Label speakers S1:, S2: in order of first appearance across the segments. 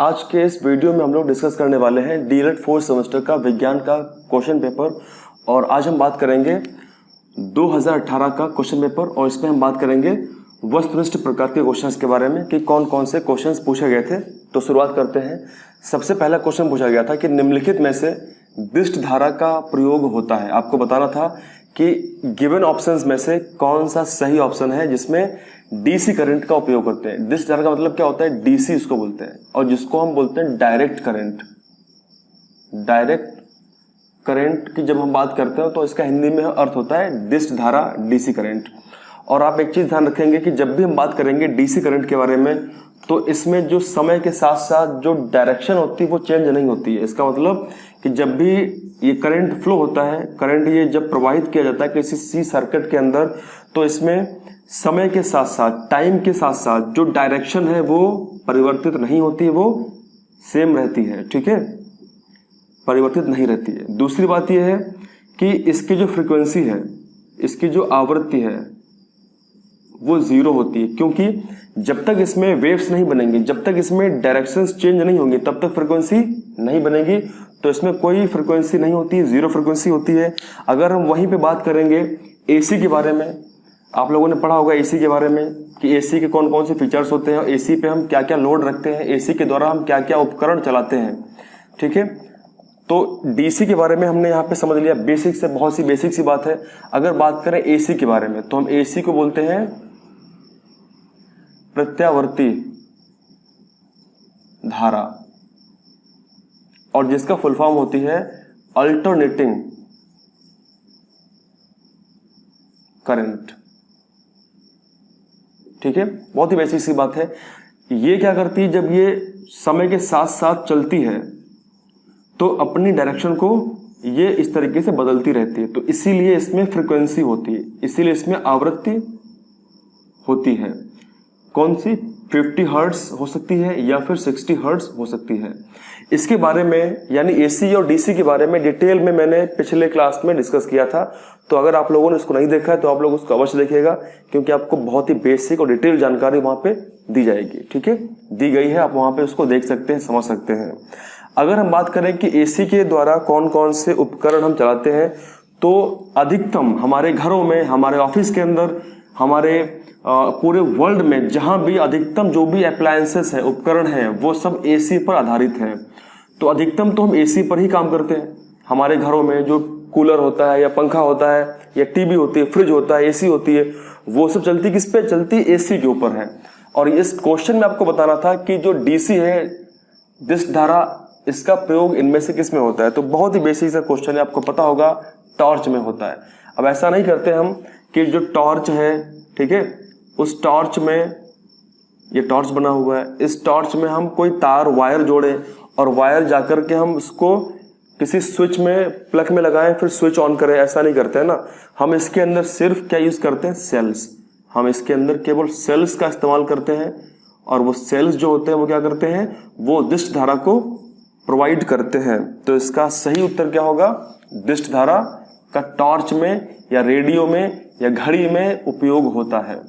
S1: आज के इस वीडियो में हम लोग डिस्कस करने वाले हैं डीएलएड 4th सेमेस्टर का विज्ञान का क्वेश्चन पेपर। और आज हम बात करेंगे 2018 का क्वेश्चन पेपर और इसमें हम बात करेंगे वस्तुनिष्ठ प्रकार के क्वेश्चंस के बारे में कि कौन कौन से क्वेश्चंस पूछे गए थे। तो शुरुआत करते हैं। सबसे पहला क्वेश्चन पूछा गया था कि निम्नलिखित में से दिष्ट धारा का प्रयोग होता है। आपको बताना था कि गिवन ऑप्शंस में से कौन सा सही ऑप्शन है जिसमें डीसी करंट का उपयोग करते हैं। दिष्ट धारा का मतलब क्या होता है, डीसी इसको बोलते हैं, और जिसको हम बोलते हैं डायरेक्ट करंट। डायरेक्ट करंट की जब हम बात करते हैं तो इसका हिंदी में अर्थ होता है दिष्ट धारा, डीसी करंट। और आप एक चीज ध्यान रखेंगे कि जब भी हम बात करेंगे डीसी करंट के बारे में तो इसमें जो समय के साथ साथ जो डायरेक्शन होती है वो चेंज नहीं होती है। इसका मतलब कि जब भी ये करंट फ्लो होता है, करंट ये जब प्रवाहित किया जाता है किसी सी सर्किट के अंदर, तो इसमें समय के साथ साथ, टाइम के साथ साथ जो डायरेक्शन है वो परिवर्तित नहीं होती है, वो सेम रहती है। ठीक है, परिवर्तित नहीं रहती है। दूसरी बात यह है कि इसकी जो फ्रीक्वेंसी है, इसकी जो आवृत्ति है वो जीरो होती है, क्योंकि जब तक इसमें वेव्स नहीं बनेंगे, जब तक इसमें डायरेक्शंस चेंज नहीं होंगे तब तक फ्रीक्वेंसी नहीं बनेगी। तो इसमें कोई फ्रीक्वेंसी नहीं होती है, जीरो फ्रीक्वेंसी होती है। अगर हम वहीं पे बात करेंगे एसी के बारे में, आप लोगों ने पढ़ा होगा एसी के बारे में कि एसी के कौन कौन से फीचर्स होते हैं, एसी पे हम क्या क्या लोड रखते हैं, एसी के द्वारा हम क्या क्या उपकरण चलाते हैं। ठीक है, तो डीसी के बारे में हमने यहाँ पे समझ लिया, बेसिक से, बहुत सी बेसिक सी बात है। अगर बात करें एसी के बारे में तो हम एसी को बोलते हैं प्रत्यावर्ती धारा, और जिसका फुल फॉर्म होती है अल्टरनेटिंग करंट। ठीक है, बहुत ही बेसिक सी बात है। ये क्या करती है, जब ये समय के साथ साथ चलती है तो अपनी डायरेक्शन को ये इस तरीके से बदलती रहती है। तो इसीलिए इसमें फ्रीक्वेंसी होती है, इसीलिए इसमें आवृत्ति होती है। कौन सी, 50 हर्ट्ज हो सकती है या फिर 60 हर्ट्ज हो सकती है। इसके बारे में यानी एसी और डीसी के बारे में डिटेल में मैंने पिछले क्लास में डिस्कस किया था। तो अगर आप लोगों ने उसको नहीं देखा है तो आप लोग उसको अवश्य देखिएगा, क्योंकि आपको बहुत ही बेसिक और डिटेल जानकारी वहां पे दी जाएगी। ठीक है, दी गई है, आप वहां पे उसको देख सकते हैं, समझ सकते हैं। अगर हम बात करें कि एसी के द्वारा कौन कौन से उपकरण हम चलाते हैं, तो अधिकतम हमारे घरों में, हमारे ऑफिस के अंदर, हमारे पूरे वर्ल्ड में जहां भी अधिकतम जो भी अप्लायंसेस है, उपकरण हैं, वो सब एसी पर आधारित हैं। तो अधिकतम तो हम एसी पर ही काम करते हैं। हमारे घरों में जो कूलर होता है या पंखा होता है या टीवी होती है, फ्रिज होता है, एसी होती है, वो सब चलती किस पे, चलती एसी के ऊपर है। और इस क्वेश्चन में आपको बताना था कि जो डीसी है, दिष्ट धारा, इसका प्रयोग इनमें से किस में होता है। तो बहुत ही बेसिक सा क्वेश्चन है, आपको पता होगा टॉर्च में होता है। अब ऐसा नहीं करते हम कि जो टॉर्च है, ठीक है, उस टॉर्च में, ये टॉर्च बना हुआ है, इस टॉर्च में हम कोई तार, वायर जोड़े और वायर जाकर के हम इसको किसी स्विच में, प्लग में लगाएं, फिर स्विच ऑन करें। ऐसा नहीं करते हैं ना। हम इसके अंदर सिर्फ क्या यूज करते हैं, सेल्स। हम इसके अंदर केवल सेल्स का इस्तेमाल करते हैं, और वो सेल्स जो होते हैं वो क्या करते हैं, वो दिष्ट धारा को प्रोवाइड करते हैं। तो इसका सही उत्तर क्या होगा, दिष्ट धारा का टॉर्च में या रेडियो में या घड़ी में उपयोग होता है।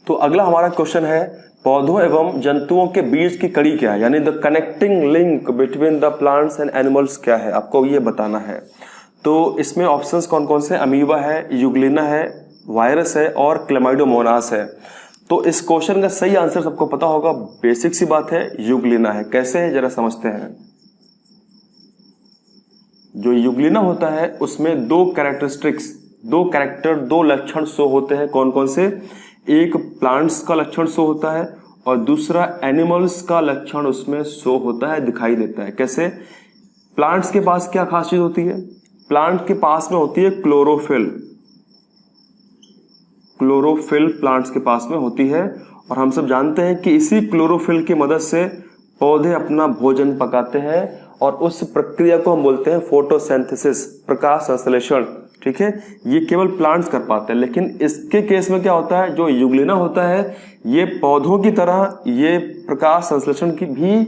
S1: तो अगला हमारा क्वेश्चन है, पौधों एवं जंतुओं के बीच की कड़ी क्या है, यानी the connecting link between the plants and animals क्या है, आपको ये बताना है। तो इसमें ऑप्शंस कौन कौन से, अमीबा है, यूग्लिना है, वायरस है और क्लेमाइडोमोनास है। तो इस क्वेश्चन का सही आंसर सबको पता होगा, बेसिक सी बात है, यूग्लिना है। कैसे है जरा समझते हैं। जो यूग्लिना होता है उसमें दो कैरेक्टरिस्टिक्स, दो कैरेक्टर, दो लक्षण शो होते हैं। कौन कौन से, एक प्लांट्स का लक्षण शो होता है और दूसरा एनिमल्स का लक्षण उसमें शो होता है, दिखाई देता है। कैसे, प्लांट्स के पास क्या खास चीज होती है, प्लांट के पास में होती है क्लोरोफिल। क्लोरोफिल प्लांट्स के पास में होती है, और हम सब जानते हैं कि इसी क्लोरोफिल की मदद से पौधे अपना भोजन पकाते हैं, और उस प्रक्रिया को हम बोलते हैं फोटोसिंथेसिस, प्रकाश संश्लेषण। ठीक है, ये केवल प्लांट्स कर पाते हैं। लेकिन इसके केस में क्या होता है, जो यूग्लिना होता है ये पौधों की तरह ये प्रकाश संश्लेषण की भी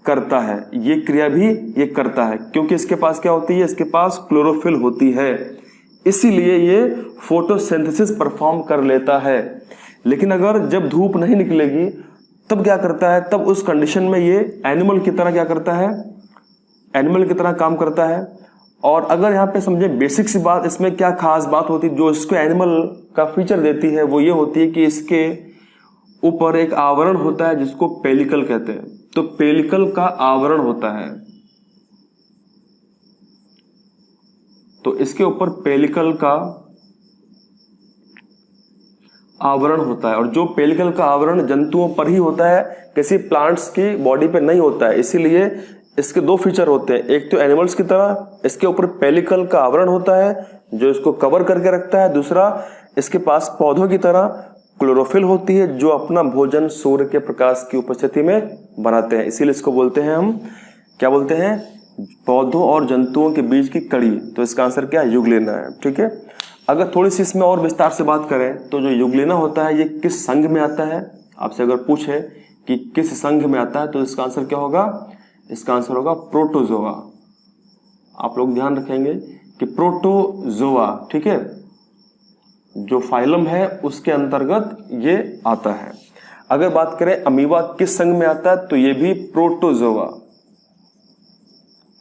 S1: करता है, ये क्रिया भी ये करता है, क्योंकि इसके पास क्या होती है, इसके पास क्लोरोफिल होती है, इसीलिए ये फोटोसिंथेसिस परफॉर्म कर लेता है। लेकिन अगर जब धूप नहीं निकलेगी तब क्या करता है, तब उस कंडीशन में ये एनिमल की तरह क्या करता है, एनिमल की तरह काम करता है। और अगर यहाँ पे समझे बेसिक सी बात, इसमें क्या खास बात होती है जो इसको एनिमल का फीचर देती है, वो ये होती है कि इसके ऊपर एक आवरण होता है जिसको पेलिकल कहते हैं। तो पेलिकल का आवरण होता है, तो इसके ऊपर पेलिकल का आवरण होता है। और जो पेलिकल का आवरण जंतुओं पर ही होता है, किसी प्लांट्स की बॉडी पे नहीं होता है। इसीलिए इसके दो फीचर होते हैं, एक तो एनिमल्स की तरह इसके ऊपर पेलिकल का आवरण होता है जो इसको कवर करके रखता है, दूसरा इसके पास पौधों की तरह क्लोरोफिल होती है जो अपना भोजन सूर्य के प्रकाश की उपस्थिति में बनाते हैं। इसीलिए इसको बोलते हैं, हम क्या बोलते हैं, पौधों और जंतुओं के बीच की कड़ी। तो इसका आंसर क्या है, युगलेना है। ठीक है, अगर थोड़ी सी इसमें और विस्तार से बात करें तो जो युगलेना होता है ये किस संघ में आता है, आपसे अगर पूछे कि किस संघ में आता है तो इसका आंसर क्या होगा, इसका आंसर होगा प्रोटोजोआ। आप लोग ध्यान रखेंगे कि प्रोटोजोआ, ठीक है, जो फाइलम है उसके अंतर्गत ये आता है। अगर बात करें अमीबा किस संघ में आता है तो ये भी प्रोटोजोआ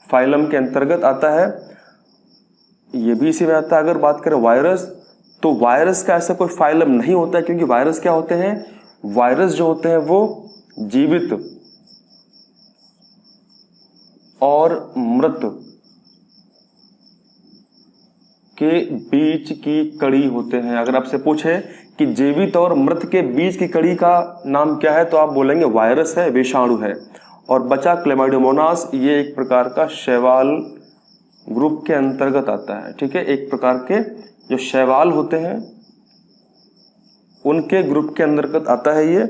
S1: फाइलम के अंतर्गत आता है, ये भी इसी में आता है। अगर बात करें वायरस, तो वायरस का ऐसा कोई फाइलम नहीं होता है, क्योंकि वायरस क्या होते हैं, वायरस जो होते हैं वो जीवित और मृत के बीच की कड़ी होते हैं। अगर आपसे पूछे कि जीवित और मृत के बीच की कड़ी का नाम क्या है तो आप बोलेंगे वायरस है, विषाणु है। और बचा क्लेमाइडोमोनास, ये एक प्रकार का शैवाल ग्रुप के अंतर्गत आता है। ठीक है, एक प्रकार के जो शैवाल होते हैं उनके ग्रुप के अंतर्गत आता है ये।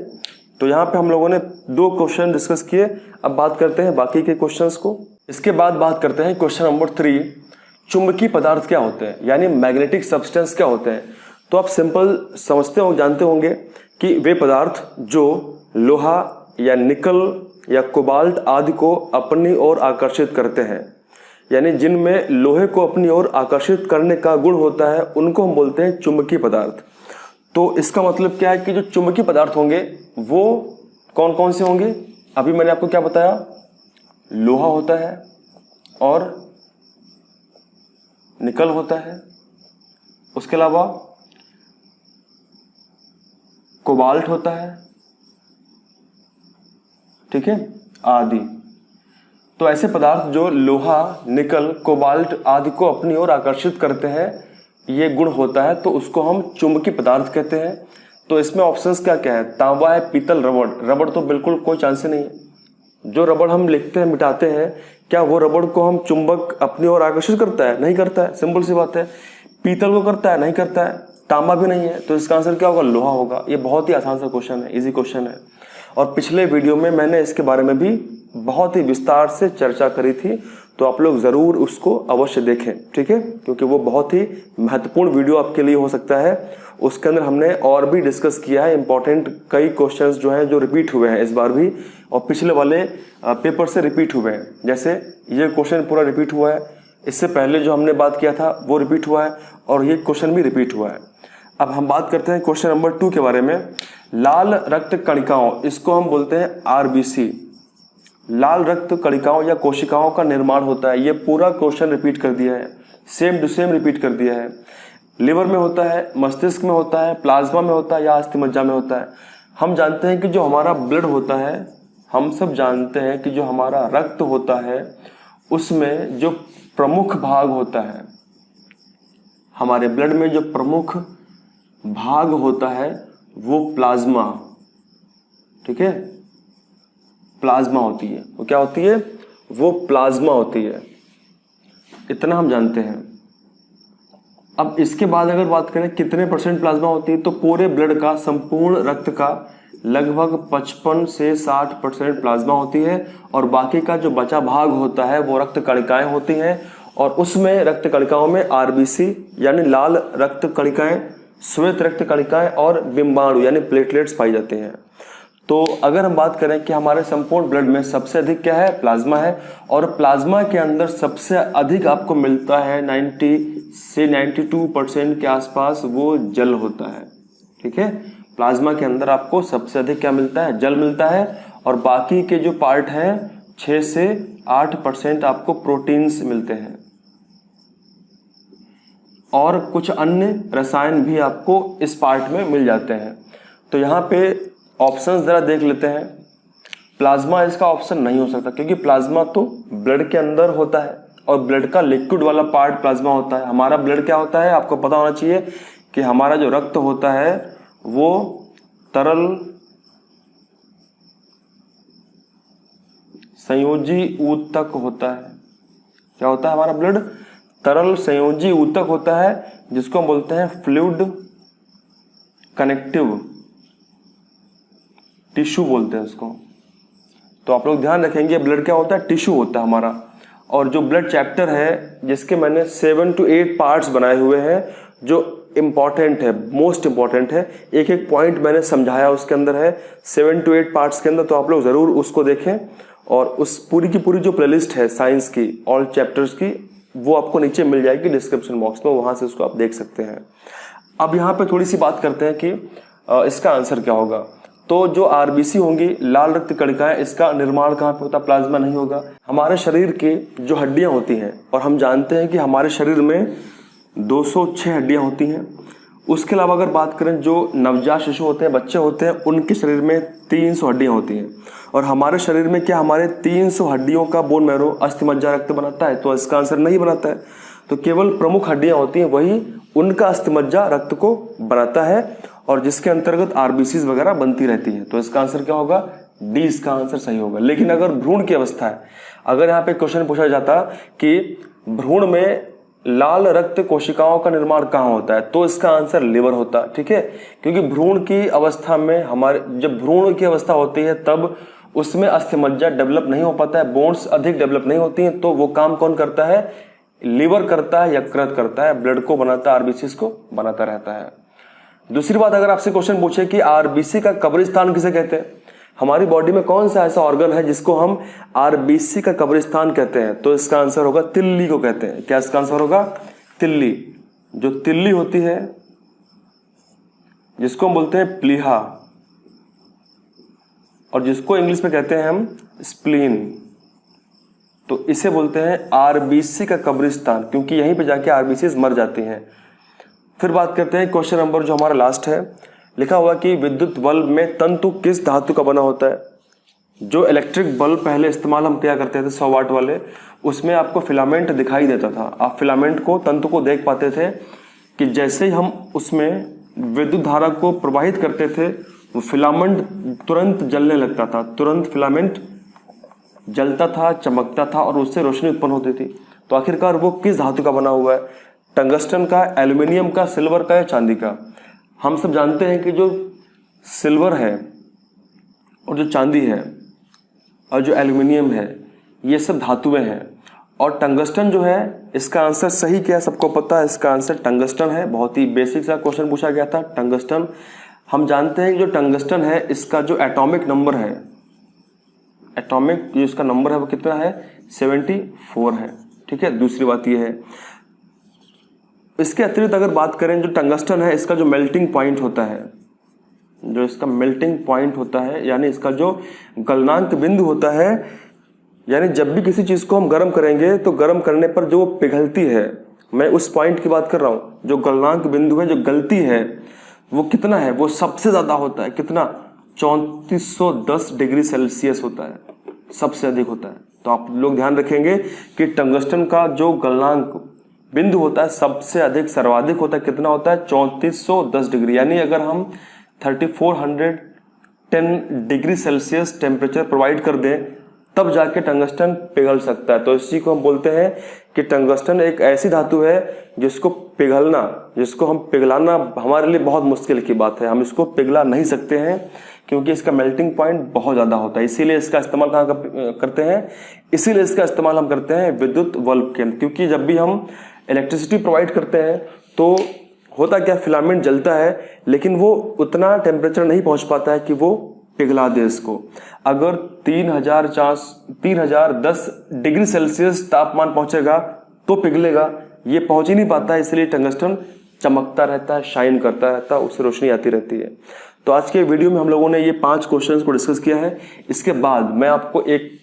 S1: तो यहाँ पे हम लोगों ने 2 क्वेश्चन डिस्कस किए। अब बात करते हैं बाकी के क्वेश्चंस को। इसके बाद बात करते हैं क्वेश्चन नंबर 3, चुंबकीय पदार्थ क्या होते हैं, यानी मैग्नेटिक सब्सटेंस क्या होते हैं। तो आप सिंपल समझते हो, जानते होंगे कि वे पदार्थ जो लोहा या निकल या कोबाल्ट आदि को अपनी ओर आकर्षित करते हैं, यानी जिनमें लोहे को अपनी ओर आकर्षित करने का गुण होता है, उनको हम बोलते हैं चुंबकीय पदार्थ। तो इसका मतलब क्या है कि जो चुंबकीय पदार्थ होंगे वो कौन कौन से होंगे। अभी मैंने आपको क्या बताया, लोहा होता है और निकल होता है, उसके अलावा कोबाल्ट होता है, ठीक है, आदि। तो ऐसे पदार्थ जो लोहा, निकल, कोबाल्ट आदि को अपनी ओर आकर्षित करते हैं, ये गुण होता है, तो उसको हम चुंबकीय पदार्थ कहते हैं। तो इसमें ऑप्शंस क्या क्या है, तांबा है, पीतल, रबड़। रबड़ तो बिल्कुल कोई चांस ही नहीं है। जो रबड़ हम लिखते हैं, मिटाते हैं, क्या वो रबड़ को हम चुंबक अपनी ओर आकर्षित करता है, नहीं करता है, सिंपल सी बात है। पीतल को करता है, नहीं करता है। तांबा भी नहीं है, तो इसका आंसर क्या होगा, लोहा होगा। ये बहुत ही आसान सा क्वेश्चन है, इजी क्वेश्चन है। और पिछले वीडियो में मैंने इसके बारे में भी बहुत ही विस्तार से चर्चा करी थी, तो आप लोग जरूर उसको अवश्य देखें, ठीक है, क्योंकि वो बहुत ही महत्वपूर्ण वीडियो आपके लिए हो सकता है। उसके अंदर हमने और भी डिस्कस किया है इंपॉर्टेंट कई क्वेश्चंस जो हैं, जो रिपीट हुए हैं इस बार भी, और पिछले वाले पेपर से रिपीट हुए हैं। जैसे ये क्वेश्चन पूरा रिपीट हुआ है, इससे पहले जो हमने बात किया था वो रिपीट हुआ है, और ये क्वेश्चन भी रिपीट हुआ है। अब हम बात करते हैं क्वेश्चन नंबर 2 के बारे में। लाल रक्त कणिकाओं, इसको हम बोलते हैं आरबीसी। लाल रक्त कणिकाओं या कोशिकाओं का निर्माण होता है। ये पूरा क्वेश्चन रिपीट कर दिया है, सेम टू सेम रिपीट कर दिया है। लिवर में होता है, मस्तिष्क में होता है, प्लाज्मा में होता है या अस्थिमज्जा में होता है। हम जानते हैं कि जो हमारा ब्लड होता है, हम सब जानते हैं कि जो हमारा रक्त होता है उसमें जो प्रमुख भाग होता है, हमारे ब्लड में जो प्रमुख भाग होता है वो प्लाज्मा, ठीक है, प्लाज्मा होती है। वो क्या होती है, वो प्लाज्मा होती है। इतना हम जानते हैं। अब इसके बाद अगर बात करें कितने % प्लाज्मा होती है, तो पूरे ब्लड का, संपूर्ण रक्त का लगभग 55 से 60% प्लाज्मा होती है, और बाकी का जो बचा भाग होता है वो रक्त कणिकाएं होती हैं। और उसमें रक्त कणिकाओं में आरबीसी यानी लाल रक्त कणिकाएं, श्वेत रक्त कणिकाएं और बिंबाणु यानी प्लेटलेट्स पाई जाती हैं। तो अगर हम बात करें कि हमारे संपूर्ण ब्लड में सबसे अधिक क्या है, प्लाज्मा है, और प्लाज्मा के अंदर सबसे अधिक आपको मिलता है 90 से 92% के आसपास वो जल होता है, ठीक है। प्लाज्मा के अंदर आपको सबसे अधिक क्या मिलता है, जल मिलता है, और बाकी के जो पार्ट हैं 6 से 8% आपको प्रोटीन्स मिलते हैं, और कुछ अन्य रसायन भी आपको इस पार्ट में मिल जाते हैं। तो यहाँ पे ऑप्शंस जरा देख लेते हैं। प्लाज्मा इसका ऑप्शन नहीं हो सकता, क्योंकि प्लाज्मा तो ब्लड के अंदर होता है और ब्लड का लिक्विड वाला पार्ट प्लाज्मा होता है। हमारा ब्लड क्या होता है, आपको पता होना चाहिए कि हमारा जो रक्त होता है वो तरल संयोजी ऊतक होता है। क्या होता है हमारा ब्लड? तरल संयोजी ऊतक होता है, जिसको हम बोलते हैं फ्लूइड कनेक्टिव टिश्यू बोलते हैं उसको। तो आप लोग ध्यान रखेंगे, ब्लड क्या होता है, टिश्यू होता है हमारा। और जो ब्लड चैप्टर है, जिसके मैंने 7 to 8 पार्ट्स बनाए हुए हैं, जो इंपॉर्टेंट है, मोस्ट इंपॉर्टेंट है, एक एक पॉइंट मैंने समझाया उसके अंदर है 7 to 8 पार्ट्स के अंदर। तो आप लोग जरूर उसको देखें, और उस पूरी की पूरी जो प्लेलिस्ट है साइंस की, ऑल चैप्टर्स की, वो आपको नीचे मिल जाएगी डिस्क्रिप्शन बॉक्स में, वहां से उसको आप देख सकते हैं। अब यहाँ पे थोड़ी सी बात करते हैं कि इसका आंसर क्या होगा। तो जो आरबीसी होंगी, लाल रक्त कणिकाएं, इसका निर्माण कहाँ पे होता है? प्लाज्मा नहीं होगा। हमारे शरीर के जो हड्डियां होती हैं, और हम जानते हैं कि हमारे शरीर में 206 हड्डियां होती हैं। उसके अलावा अगर बात करें, जो नवजात शिशु होते हैं, बच्चे होते हैं, उनके शरीर में 300 हड्डियां होती हैं। और हमारे शरीर में क्या हमारे 300 हड्डियों का बोन मैरो, अस्थिमज्जा रक्त बनाता है? तो इसका आंसर नहीं बनाता है। तो केवल प्रमुख हड्डियां होती हैं, वही उनका अस्थिमज्जा रक्त को बनाता है, और जिसके अंतर्गत आरबीसीज वगैरह बनती रहती है। तो इसका आंसर क्या होगा? डी इसका आंसर सही होगा। लेकिन अगर भ्रूण की अवस्था है, अगर यहाँ पे क्वेश्चन पूछा जाता कि भ्रूण में लाल रक्त कोशिकाओं का निर्माण कहाँ होता है, तो इसका आंसर लिवर होता। ठीक है, क्योंकि भ्रूण की अवस्था में जब भ्रूण की अवस्था होती है, तब उसमें अस्थिमज्जा डेवलप नहीं हो पाता है, बोन्स अधिक डेवलप नहीं होती हैं। तो वो काम कौन करता है? लिवर करता है, यकृत करता है, ब्लड को बनाता है, आरबीसी को बनाता रहता है। दूसरी बात, अगर आपसे क्वेश्चन पूछे कि आरबीसी का कब्रिस्तान किसे कहते हैं, हमारी बॉडी में कौन सा ऐसा ऑर्गन है जिसको हम आरबीसी का कब्रिस्तान कहते हैं, तो इसका आंसर होगा तिल्ली को कहते हैं। क्या इसका आंसर होगा? तिल्ली। जो तिल्ली होती है, जिसको हम बोलते हैं प्लीहा, और जिसको इंग्लिश में कहते हैं हम स्प्लीन, तो इसे बोलते हैं आरबीसी का कब्रिस्तान, क्योंकि यहीं पे जाके आरबीसी मर जाती हैं। फिर बात करते हैं क्वेश्चन नंबर जो हमारा लास्ट है। लिखा हुआ कि विद्युत बल्ब में तंतु किस धातु का बना होता है? जो इलेक्ट्रिक बल्ब पहले इस्तेमाल हम किया करते थे 100 वाट वाले, उसमें आपको फिलामेंट दिखाई देता था। आप फिलामेंट को, तंतु को देख पाते थे कि जैसे ही हम उसमें विद्युत धारा को प्रवाहित करते थे, वो फिलामेंट तुरंत जलने लगता था, तुरंत फिलामेंट जलता था, चमकता था, और उससे रोशनी उत्पन्न होती थी। तो आखिरकार वो किस धातु का बना हुआ है? टंगस्टन का, एल्यूमिनियम का, सिल्वर का या चांदी का? हम सब जानते हैं कि जो सिल्वर है और जो चांदी है और जो एल्यूमिनियम है, ये सब धातुएं हैं। और टंगस्टन जो है, इसका आंसर सही क्या है सबको पता है? इसका आंसर टंगस्टन है। बहुत ही बेसिक सा क्वेश्चन पूछा गया था, टंगस्टन। हम जानते हैं कि जो टंगस्टन है, इसका जो एटॉमिक नंबर है, एटॉमिक जो इसका नंबर है वो कितना है? 74 है। ठीक है, दूसरी बात ये है। इसके अतिरिक्त अगर बात करें, जो टंगस्टन है, इसका जो मेल्टिंग पॉइंट होता है, जो इसका मेल्टिंग पॉइंट होता है, यानी इसका जो गलनांक बिंदु होता है, यानी जब भी किसी चीज को हम गर्म करेंगे तो गर्म करने पर जो पिघलती है, मैं उस पॉइंट की बात कर रहा हूं। जो गलनांक बिंदु है, जो गलती है, वो कितना है? वो सबसे ज्यादा होता है। कितना? 3410 डिग्री सेल्सियस होता है, सबसे अधिक होता है। तो आप लोग ध्यान रखेंगे कि टंगस्टन का जो गलनांक बिंदु होता है, सबसे अधिक, सर्वाधिक होता है। कितना होता है? 3410 डिग्री। यानी अगर हम 3410 डिग्री सेल्सियस टेम्परेचर प्रोवाइड कर दें, तब जाके टंगस्टन पिघल सकता है। तो इसी को हम बोलते हैं कि टंगस्टन एक ऐसी धातु है जिसको पिघलना, जिसको हम पिघलाना हमारे लिए बहुत मुश्किल की बात है। हम इसको पिघला नहीं सकते हैं, क्योंकि इसका मेल्टिंग पॉइंट बहुत ज़्यादा होता है। इसीलिए इसका इस्तेमाल कहाँ करते हैं? इसीलिए इसका इस्तेमाल हम करते हैं विद्युत बल्ब के अंदर। क्योंकि जब भी हम इलेक्ट्रिसिटी प्रोवाइड करते हैं, तो होता क्या, फिलामेंट जलता है, लेकिन वो उतना टेम्परेचर नहीं पहुंच पाता है कि वो पिघला दे इसको। अगर 3010 डिग्री सेल्सियस तापमान पहुंचेगा तो पिघलेगा, ये पहुंच ही नहीं पाता है। इसलिए टंगस्टन चमकता रहता है, शाइन करता रहता है, उससे रोशनी आती रहती है। तो आज के वीडियो में हम लोगों ने ये 5 क्वेश्चंस को डिस्कस किया है। इसके बाद मैं आपको एक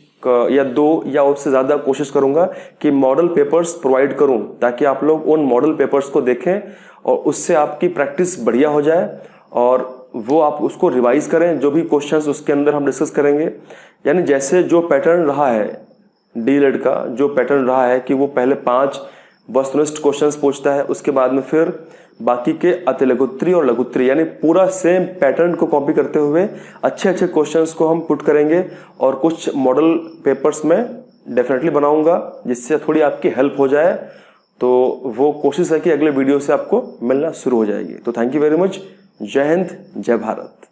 S1: या 2 या उससे ज़्यादा कोशिश करूंगा कि मॉडल पेपर्स प्रोवाइड करूं, ताकि आप लोग उन मॉडल पेपर्स को देखें और उससे आपकी प्रैक्टिस बढ़िया हो जाए और वो आप उसको रिवाइज करें। जो भी क्वेश्चंस उसके अंदर हम डिस्कस करेंगे, यानी जैसे जो पैटर्न रहा है डीएलएड का, जो पैटर्न रहा है कि वो पहले 5 वस्तुनिष्ठ क्वेश्चंस पूछता है, उसके बाद में फिर बाकी के अतिलघुत्तरी और लघुत्तरी, यानी पूरा सेम पैटर्न को कॉपी करते हुए अच्छे अच्छे क्वेश्चंस को हम पुट करेंगे और कुछ मॉडल पेपर्स में डेफिनेटली बनाऊंगा जिससे थोड़ी आपकी हेल्प हो जाए। तो वो कोशिश है कि अगले वीडियो से आपको मिलना शुरू हो जाएगी। तो थैंक यू वेरी मच। जय हिंद, जय भारत।